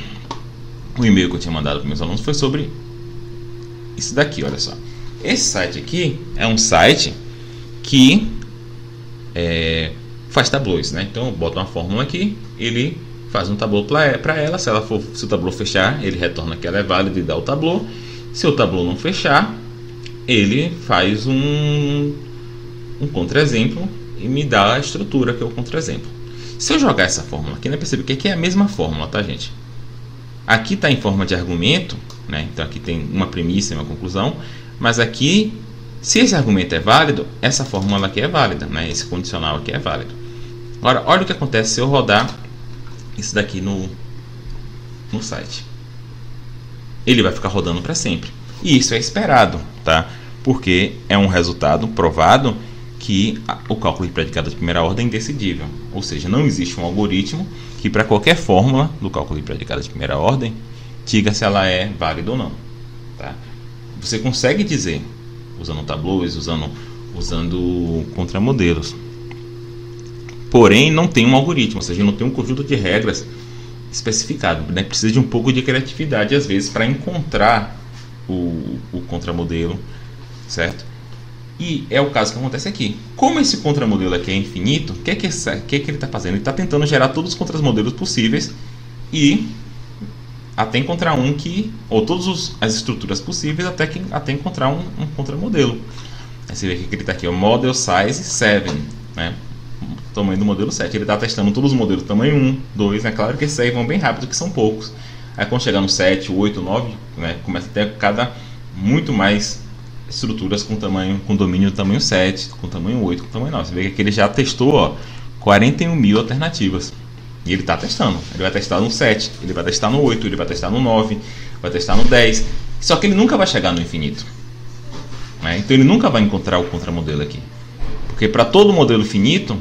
o e-mail que eu tinha mandado para meus alunos foi sobre isso daqui, olha só. Esse site aqui é um site que faz tablôs, né? Então, eu boto uma fórmula aqui, ele faz um tablô para ela. Se o tablô fechar, ele retorna que ela é válida e dá o tablô. Se o tablô não fechar, ele faz um contra-exemplo e me dá a estrutura que é o contra-exemplo. Se eu jogar essa fórmula aqui, né, percebe que aqui é a mesma fórmula, tá, gente? Aqui está em forma de argumento, né? Então aqui tem uma premissa e uma conclusão, mas aqui, se esse argumento é válido, essa fórmula aqui é válida, né? Esse condicional aqui é válido. Agora, olha o que acontece se eu rodar isso daqui no site. Ele vai ficar rodando para sempre. E isso é esperado, tá? Porque é um resultado provado que o cálculo de predicado de primeira ordem é indecidível. Ou seja, não existe um algoritmo que para qualquer fórmula do cálculo de predicado de primeira ordem diga se ela é válida ou não. Tá? Você consegue dizer, usando tablôs, usando contramodelos. Porém, não tem um algoritmo, ou seja, não tem um conjunto de regras especificado. Né? Precisa de um pouco de criatividade, às vezes, para encontrar o contramodelo, certo? E é o caso que acontece aqui. Como esse contramodelo aqui é infinito, o que é que ele está fazendo? Ele está tentando gerar todos os contramodelos possíveis e até encontrar ou todas as estruturas possíveis até encontrar um contramodelo. Aí você vê que ele está aqui, o Model Size 7, né? O tamanho do modelo 7. Ele está testando todos os modelos tamanho 1, 2, é claro que esses aí vão bem rápido, que são poucos. Aí quando chegar no 7, 8, 9, né, começa a ter muito mais estruturas com domínio do tamanho 7, com tamanho 8, com tamanho 9. Você vê que aqui ele já testou 41.000 alternativas. E ele está testando. Ele vai testar no 7, ele vai testar no 8, ele vai testar no 9, vai testar no 10. Só que ele nunca vai chegar no infinito. Né? Então ele nunca vai encontrar o contramodelo aqui. Porque para todo modelo finito,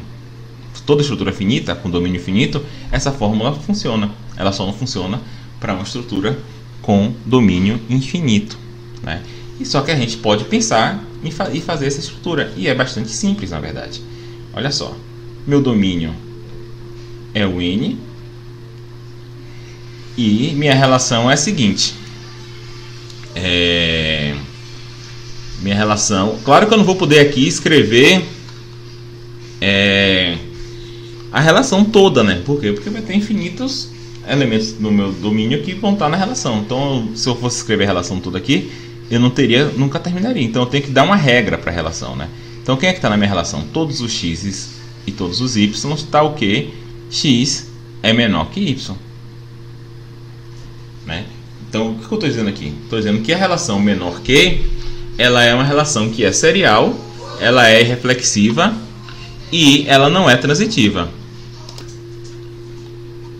toda estrutura finita, com domínio finito, essa fórmula funciona. Ela só não funciona para uma estrutura com domínio infinito. Né? E só que a gente pode pensar e fazer essa estrutura. E é bastante simples, na verdade. Olha só. Meu domínio é o N. E minha relação é a seguinte. Minha relação... Claro que eu não vou poder aqui escrever a relação toda, né? Por quê? Porque vai ter infinitos elementos no meu domínio que vão estar na relação. Então, se eu fosse escrever a relação toda aqui, eu nunca terminaria. Então, eu tenho que dar uma regra para a relação, né? Então, quem é que está na minha relação? Todos os x e todos os y, está o quê? X é menor que y. Né? Então, o que eu estou dizendo aqui? Estou dizendo que a relação menor que, ela é uma relação que é serial, ela é reflexiva e ela não é transitiva.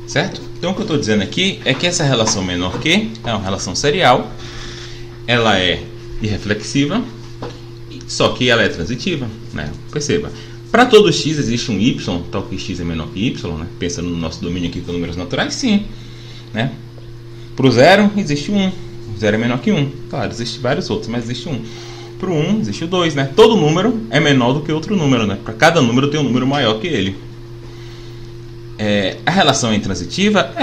Certo? Então o que eu estou dizendo aqui é que essa relação menor que é uma relação serial, ela é irreflexiva, só que ela é transitiva, né? Perceba, para todo x existe um y, tal que x é menor que y, né? Pensando no nosso domínio aqui com números naturais, sim, né? Para o zero existe 1, o zero é menor que 1, claro, existem vários outros, mas existe 1. Para o 1 existe o 2, né? Todo número é menor do que outro número, né? Para cada número tem um número maior que ele. A relação é intransitiva?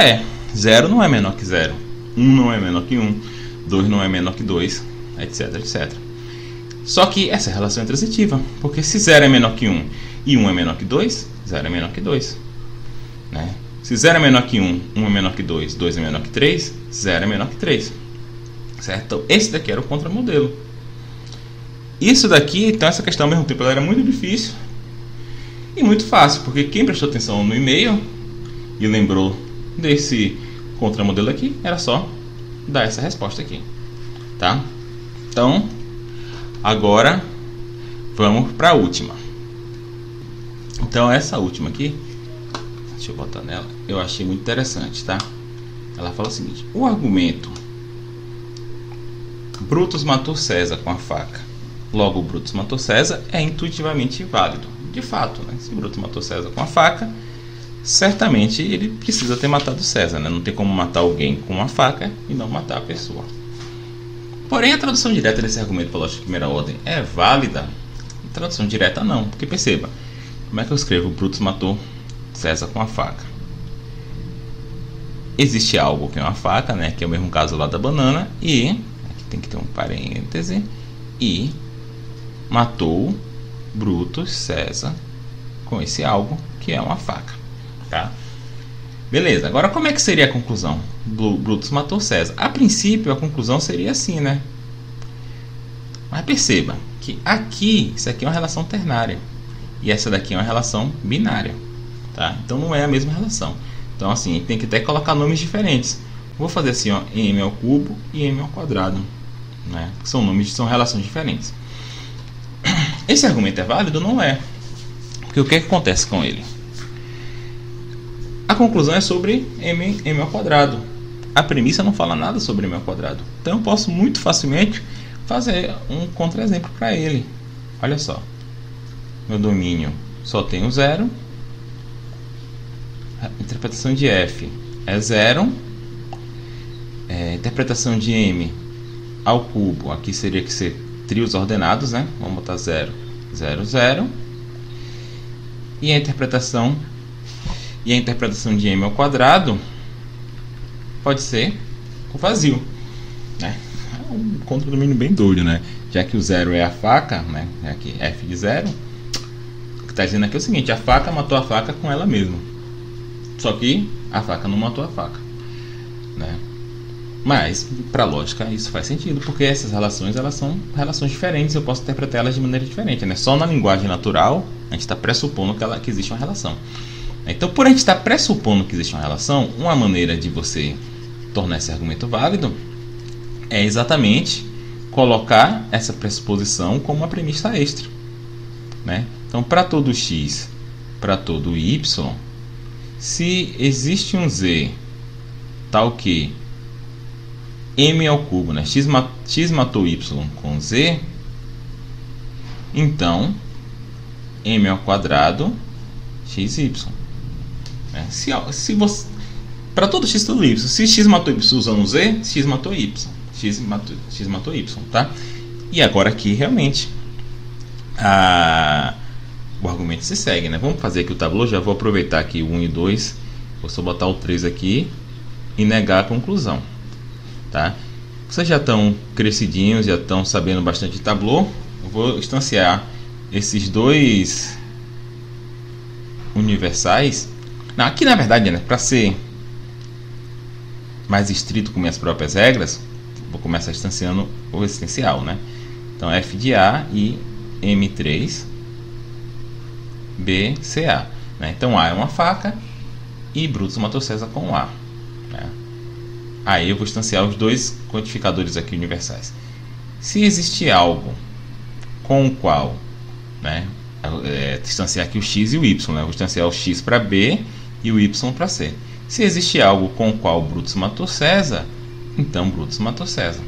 0 não é menor que 0, 1 não é menor que 1, 2 não é menor que 2, etc, etc. Só que essa relação é transitiva, porque se 0 é menor que 1 e 1 é menor que 2, 0 é menor que 2, né? Se 0 é menor que 1, 1 é menor que 2, 2 é menor que 3, 0 é menor que 3, certo? Então esse daqui era o contramodelo. Isso daqui, então essa questão ao mesmo tempo ela era muito difícil e muito fácil, porque quem prestou atenção no e-mail e lembrou desse contramodelo aqui, era só dar essa resposta aqui, tá? Então, agora vamos para a última. Então, essa última aqui, deixa eu botar nela, eu achei muito interessante, tá? Ela fala o seguinte: o argumento Brutus matou César com a faca, logo Brutus matou César é intuitivamente válido. De fato, né? Se Brutus matou César com a faca, certamente ele precisa ter matado César, né? Não tem como matar alguém com uma faca e não matar a pessoa. Porém, a tradução direta desse argumento para lógica de primeira ordem é válida? A tradução direta não, porque perceba, como é que eu escrevo Brutus matou César com a faca? Existe algo que é uma faca, né? Que é o mesmo caso lá da banana, e aqui tem que ter um parêntese, e matou Brutus César com esse algo que é uma faca, tá? Beleza, agora como é que seria a conclusão? Brutus matou César. A princípio a conclusão seria assim, né? Mas perceba que aqui, isso aqui é uma relação ternária e essa daqui é uma relação binária, tá? Então não é a mesma relação. Então assim, tem que até colocar nomes diferentes. Vou fazer assim, ó, m ao cubo e m ao quadrado, né? São nomes, são relações diferentes. Esse argumento é válido? Não é. Porque o que acontece com ele? A conclusão é sobre m ao quadrado. A premissa não fala nada sobre m ao quadrado. Então eu posso muito facilmente fazer um contra-exemplo para ele. Olha só. Meu domínio só tem o zero. A interpretação de f é zero. Interpretação de m ao cubo. Aqui seria que ser trios ordenados, né? Vamos botar 0, 0, 0. E a interpretação de m ao quadrado pode ser o vazio, né? É um contradomínio bem doido, né? Já que o 0 é a faca, né? Aqui f de 0. O que está dizendo aqui é o seguinte: a faca matou a faca com ela mesma. Só que a faca não matou a faca, né? Mas, para a lógica, isso faz sentido, porque essas relações, elas são relações diferentes, eu posso interpretar elas de maneira diferente, né? Só na linguagem natural, a gente está pressupondo que existe uma relação. Então, por a gente estar pressupondo que existe uma relação, uma maneira de você tornar esse argumento válido é exatamente colocar essa pressuposição como uma premissa extra, né? Então, para todo x, para todo y, se existe um z tal que m ao cubo, né? X matou y com z, então m ao quadrado xy, né? Se você, para todo x todo y, se x matou y usando z, x matou y, x matou y, tá? E agora aqui realmente o argumento se segue, né? Vamos fazer aqui o tabuleiro, já vou aproveitar aqui o 1 e 2, vou só botar o 3 aqui e negar a conclusão. Tá? Vocês já estão crescidinhos, já estão sabendo bastante de Tableau. Eu vou instanciar esses dois universais. Não, aqui na verdade, né, para ser mais estrito com minhas próprias regras, vou começar instanciando o existencial, né? Então f de a e m3 b ca, né? Então a é uma faca e Brutus matou César com a, né? Aí eu vou instanciar os dois quantificadores aqui universais. Se existe algo com o qual, né, distanciar aqui o x e o y, né? Eu vou distanciar o x para B e o y para C. Se existe algo com o qual Brutus matou César, então Brutus matou César.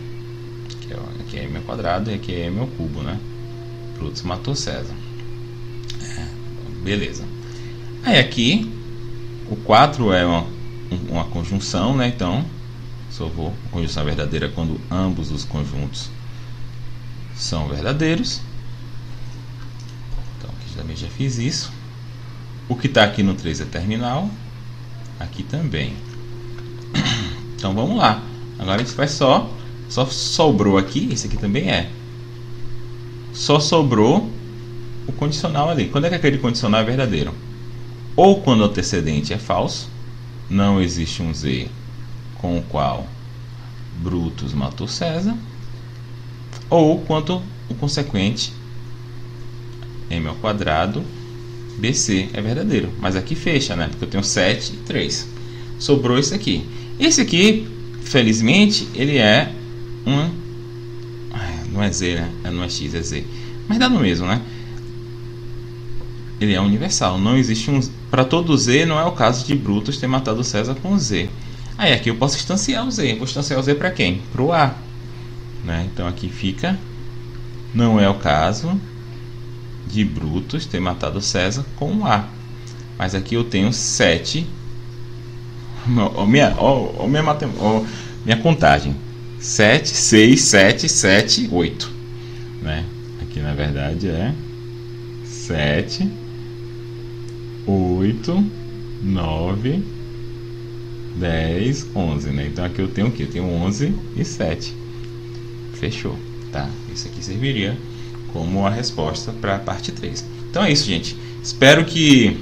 Aqui é m ao quadrado e aqui é m ao cubo, né? Brutus matou César. Beleza. Aí aqui, o 4 é uma conjunção, né? Então, só vou conjunção verdadeira quando ambos os conjuntos são verdadeiros. Então, aqui também já fiz isso. O que está aqui no 3 é terminal. Aqui também. Então, vamos lá. Agora a gente vai só sobrou aqui, esse aqui também é. Só sobrou o condicional ali. Quando é que aquele condicional é verdadeiro? Ou quando o antecedente é falso, não existe um Z com o qual Brutus matou César, ou quando o consequente m ao quadrado BC é verdadeiro. Mas aqui fecha, né? Porque eu tenho 7 e 3. Sobrou esse aqui. Esse aqui, felizmente, ele é não é Z, né? Não é X, é Z. Mas dá no mesmo, né? Ele é universal. Não existe um... Para todo Z, não é o caso de Brutus ter matado César com Z. Aí aqui eu posso instanciar o Z. Vou instanciar o Z para quem? Para o A. Né? Então aqui fica... Não é o caso de Brutus ter matado César com A. Mas aqui eu tenho 7. Minha contagem. 7, 6, 7, 7, 8. Né? Aqui na verdade é 7, 8, 9, 10, 11. Né? Então aqui eu tenho o que? Eu tenho 11 e 7. Fechou. Tá? Isso aqui serviria como a resposta para a parte 3. Então é isso, gente. Espero que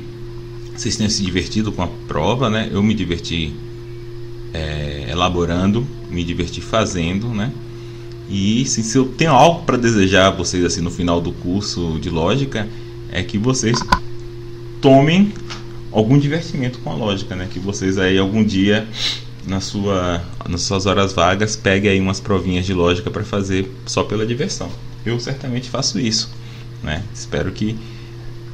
vocês tenham se divertido com a prova, né? Eu me diverti elaborando, me diverti fazendo, né? E se eu tenho algo para desejar a vocês assim no final do curso de lógica, é que vocês tomem algum divertimento com a lógica, né? Que vocês aí algum dia nas suas horas vagas peguem aí umas provinhas de lógica para fazer só pela diversão. Eu certamente faço isso, né? Espero que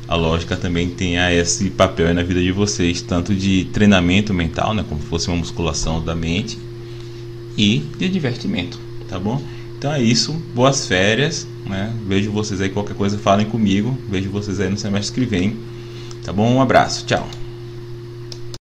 a lógica também tenha esse papel aí na vida de vocês, tanto de treinamento mental, né, como se fosse uma musculação da mente, e de divertimento, tá bom? Então é isso, boas férias, né? Vejo vocês aí, qualquer coisa falem comigo, vejo vocês aí no semestre que vem, tá bom? Um abraço, tchau!